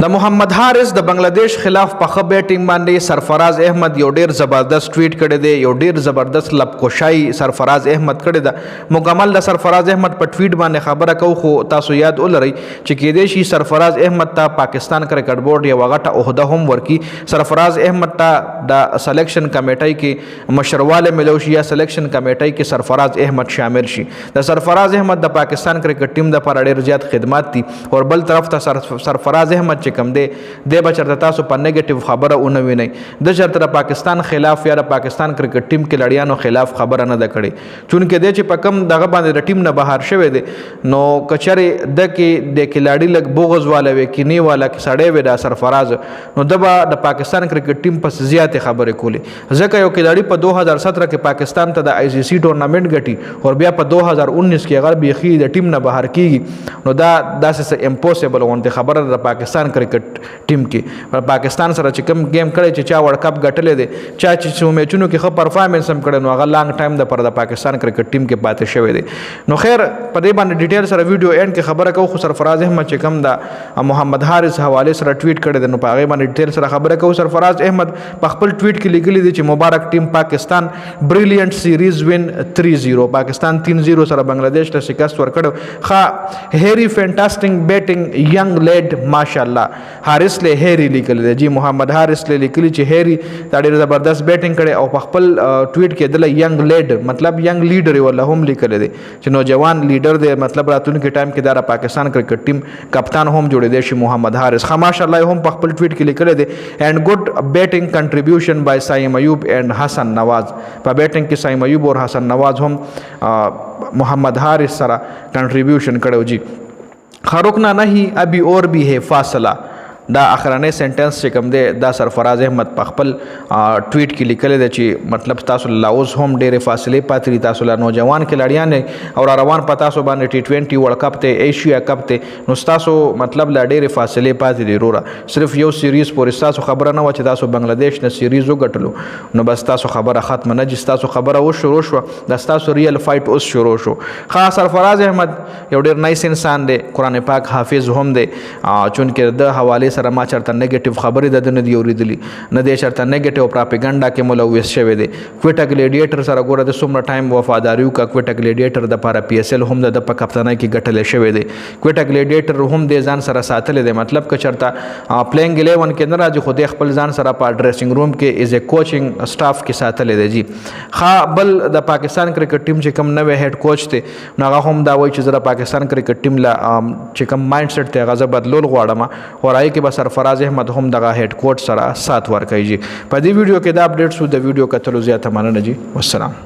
د محمد حارث د بنگلاديش خلاف په بیټینګ باندې سرفراز احمد یو ډیر زبردست ټویټ کړی دی، یو ډیر زبردست لبکشای سرفراز احمد کړی ده. مکمل د سرفراز احمد په ټویټ باندې خبره کو، خو تاسو یاد ولرئ چې کېدای شي سرفراز احمد ته پاکستان کرکټ بورډ یو غټه عہده هم ورکي. سرفراز احمد ته د سلیکشن کمیټۍ کې مشرواله ملو شي یا سلیکشن کمیټۍ کې سرفراز احمد شامل شي. د سرفراز احمد د پاکستان کرکټ ټیم د لپاره ډیر زیات خدمات دي، او بل طرف ته سرفراز احمد چې کم دی د بچرته تاسو په نیگیټیو خبره ونه وینئ. د چرته پاکستان خلاف یا د پاکستان کرکټ ټیم کې لړیانو خلاف خبره نه ده کړې، چونکه د چې په کم دغه باندې د ټیم نه بهر شوی دی. نو کچره د کې د کلاړي لګ بوغز والا وی کینی والا کې سړی وی د سرفراز، نو د پاکستان کرکټ ټیم په زیات خبره کولې. ځکه یو کلاړي په 2017 کې پاکستان ته د آی سی سی ټورنمنت ګټي او بیا په 2019 کې هغه بيخي د ټیم نه بهر کیږي، نو دا داسې امپوسیبل غونډه خبره د پاکستان کرکټ ټیم کې. پاکستان سره چې کوم گیم کړي چې چا ورلد کپ ګټلې دي، چا چې میچونو کې ښه پرفارمنس هم کړي، نو هغه لانګ ټایم د پر د پاکستان کرکټ ټیم کې پاتې شوی دی. نو خیر په دې باندې ډیټیل سره ویډیو اینډ کې خبره کوو. خو سرفراز احمد چې کوم د محمد حارث حواله سره ټویټ کړی دی، نو په هغه باندې ډیټیل سره خبره کوو. سرفراز احمد په خپل ټویټ کې لیکلی دی چې مبارک ټیم پاکستان بریلیانٹ سیریز وین 3-0، پاکستان 3-0 سره بنگلاديش ته شکست ورکړو. ښه هیری فینټاسټینګ بیټینګ ینګ لیډ ماشاءالله. حارث له هیری لیکل دی جی، محمد حارث له لیکلی چې هیری دا ډیر زبردست بیټینګ کړي، او په خپل ټویټ کې د ینګ لیډ مطلب ینګ لیډر ولا هم لیکل دی چې نوجوان لیډر دی، مطلب راتلونکي ټایم کې دا پاکستان کرکټ ټیم کپتان هم جوړې دی شي محمد حارث. ماشاءالله هم په خپل ټویټ کې لیکل دی اینڈ ګډ بیټینګ کنټریبیوشن بای سایم ایوب اینڈ حسن نواز. په بیټینګ کې سایم ایوب او حسن نواز هم محمد حارث سره کنټریبیوشن کړو جی. خروکنا نہیں ابھی اور بھی ہے فاصلہ، دا اخرانه سنټنس چې کوم دی دا سرفراز احمد په خپل ټویټ کې لیکلی دی چې مطلب تاسو له اوس هم ډېرې فاصلې پاتې دي، تاسو له نوجوان کلاړیان او را روان په تاسو باندې T20 ورلد کپ ته ایشیا کپ ته، نو ستاسو مطلب له ډېرې فاصلې پاتې دي وروره. صرف یو سیریز پورې ستاسو خبره نه وه چې تاسو بنگلاديش نه سیریز وګټلو، نو بس تاسو خبره ختمه نه جي، ستاسو خبره اوس شروع شوه، د ستاسو ریل فایټ اوس شروع شو. ښه سرفراز احمد یو ډېر نایس انسان دی، قرآن پاک حافظ هم دی، چونکې د حوالې سره ما چرته نیگیټیو خبرې د نه دی اوریدلی، نه دی چرته نیگیټیو پراپګاندا کې ملوث شوی دی. کوټه ګلیډیټر سره ګوره د څومره ټایم وفاداری وکړه، کوټه ګلیډیټر د لپاره PSL هم د په کپتانۍ کې ګټلی شوی دی. کوټه ګلیډیټر هم د ځان سره ساتلی دی، مطلب که چرته پلینګ 11 کې نه راځي، خو د خپل ځان سره په ډریسنګ روم کې ایز ا کوچینګ سټاف کې ساتلی دی جی. ښه بل د پاکستان کرکټ ټیم چې کوم نوی هیډ کوچ دی، نو هغه هم دا وایي چې زه د پاکستان کرکټ ټیم له چې کوم مایند سیټ دی هغه زه بدلول غواړم، او هغې کې به سرفراز احمد هم دغه هیډ کوچ سره سات ورکوي جی. په دې ویډیو کې دا اپډیټ شو، د ویډیو کتلو زیاته مننه جی. والسلام.